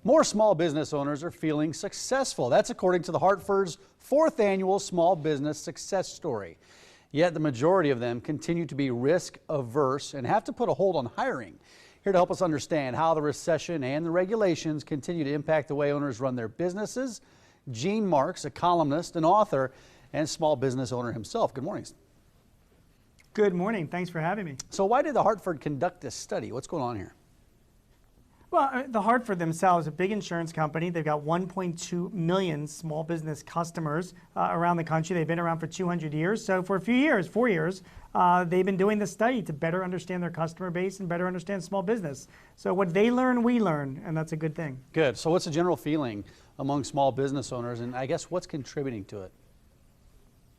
More small business owners are feeling successful. That's according to the Hartford's 4th annual Small Business Success Story. Yet the majority of them continue to be risk averse and have to put a hold on hiring. Here to help us understand how the recession and the regulations continue to impact the way owners run their businesses, Gene Marks, a columnist, an author, and small business owner himself. Good morning. Good morning. Thanks for having me. So why did the Hartford conduct this study? What's going on here? Well, the Hartford themselves, a big insurance company. They've got 1.2 million small business customers around the country. They've been around for 200 years. So for a few years, 4 years, they've been doing this study to better understand their customer base and better understand small business. So what they learn, we learn, and that's a good thing. Good. So what's the general feeling among small business owners, and I guess what's contributing to it?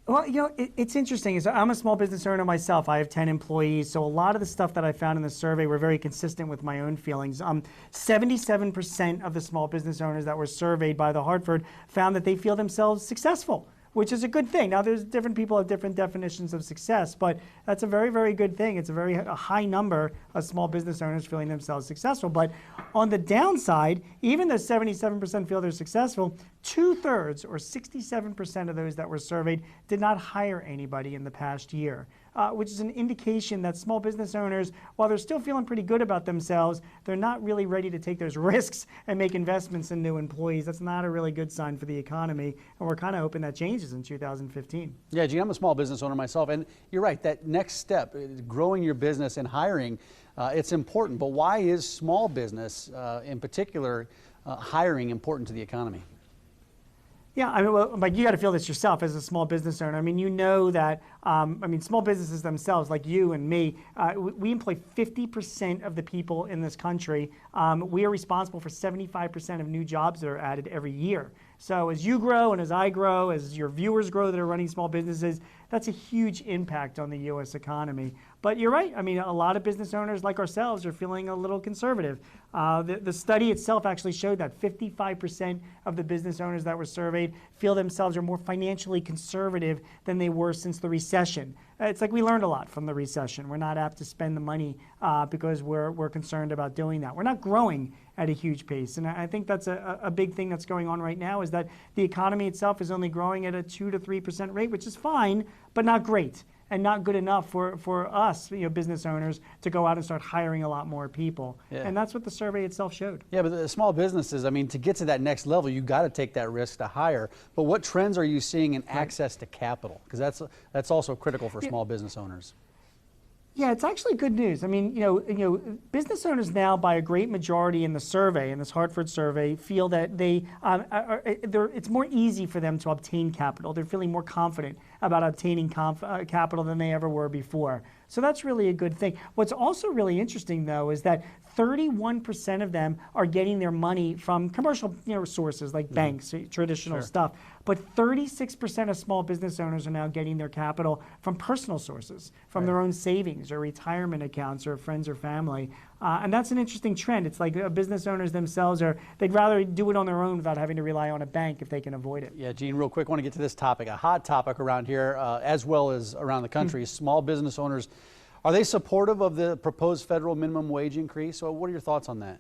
Well, you know, it's interesting. I'm a small business owner myself. I have 10 employees. So a lot of the stuff that I found in the survey were very consistent with my own feelings. 77% of the small business owners that were surveyed by the Hartford found that they feel themselves successful, which is a good thing. Now, there's different people have different definitions of success, but that's a very, very good thing. It's a high number of small business owners feeling themselves successful. But on the downside, even though 77% feel they're successful, 2/3 or 67% of those that were surveyed did not hire anybody in the past year, which is an indication that small business owners, while they're still feeling pretty good about themselves, they're not really ready to take those risks and make investments in new employees. That's not a really good sign for the economy, and we're kind of hoping that changes in 2015. Yeah, Gene, I'm a small business owner myself, and you're right, that next step, growing your business and hiring, it's important. But why is small business, in particular, hiring important to the economy? Yeah, I mean, well, like you got to feel this yourself as a small business owner. I mean, you know that, small businesses themselves, like you and me, we employ 50% of the people in this country. We are responsible for 75% of new jobs that are added every year. So as you grow and as I grow, as your viewers grow that are running small businesses, that's a huge impact on the U.S. economy. But you're right. I mean, a lot of business owners like ourselves are feeling a little conservative. The study itself actually showed that 55% of the business owners that were surveyed feel themselves are more financially conservative than they were since the recession. It's like we learned a lot from the recession. We're not apt to spend the money because we're concerned about doing that. We're not growing at a huge pace. And I think that's a big thing that's going on right now is that the economy itself is only growing at a 2 to 3% rate, which is fine, but not great and not good enough for us, business owners, to go out and start hiring a lot more people. Yeah. And that's what the survey itself showed. Yeah, but the small businesses, I mean, to get to that next level, you got to take that risk to hire. But what trends are you seeing in access to capital? Because that's also critical for small business owners. Yeah, it's actually good news. I mean, business owners now, by a great majority in the survey, in this Hartford survey, feel that it's more easy for them to obtain capital. They're feeling more confident about obtaining capital than they ever were before. So that's really a good thing. What's also really interesting, though, is that 31% of them are getting their money from commercial sources like banks, traditional stuff. But 36% of small business owners are now getting their capital from personal sources, from their own savings or retirement accounts or friends or family. And that's an interesting trend. It's like business owners themselves they'd rather do it on their own without having to rely on a bank if they can avoid it. Yeah, Gene, real quick, I want to get to this topic, a hot topic around here as well as around the country. Small business owners, are they supportive of the proposed federal minimum wage increase? So what are your thoughts on that?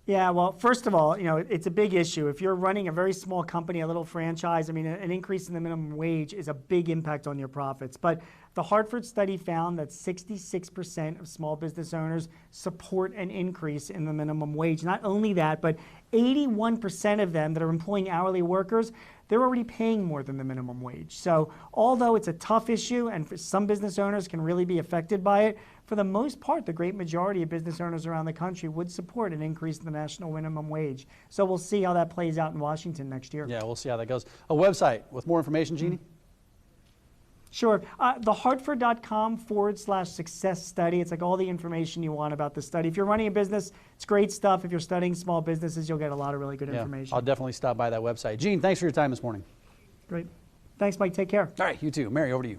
Yeah, well, first of all, it's a big issue. If you're running a very small company, a little franchise, I mean, an increase in the minimum wage is a big impact on your profits. But the Hartford study found that 66% of small business owners support an increase in the minimum wage. Not only that, but 81% of them that are employing hourly workers, they're already paying more than the minimum wage. So although it's a tough issue and for some business owners can really be affected by it, for the most part, the great majority of business owners around the country would support an increase in the national minimum wage. So we'll see how that plays out in Washington next year. Yeah, we'll see how that goes. A website with more information, Jeannie? Sure. thehartford.com/success study. It's like all the information you want about the study. If you're running a business, it's great stuff. If you're studying small businesses, you'll get a lot of really good information. I'll definitely stop by that website. Gene, thanks for your time this morning. Great. Thanks, Mike. Take care. All right, you too. Mary, over to you.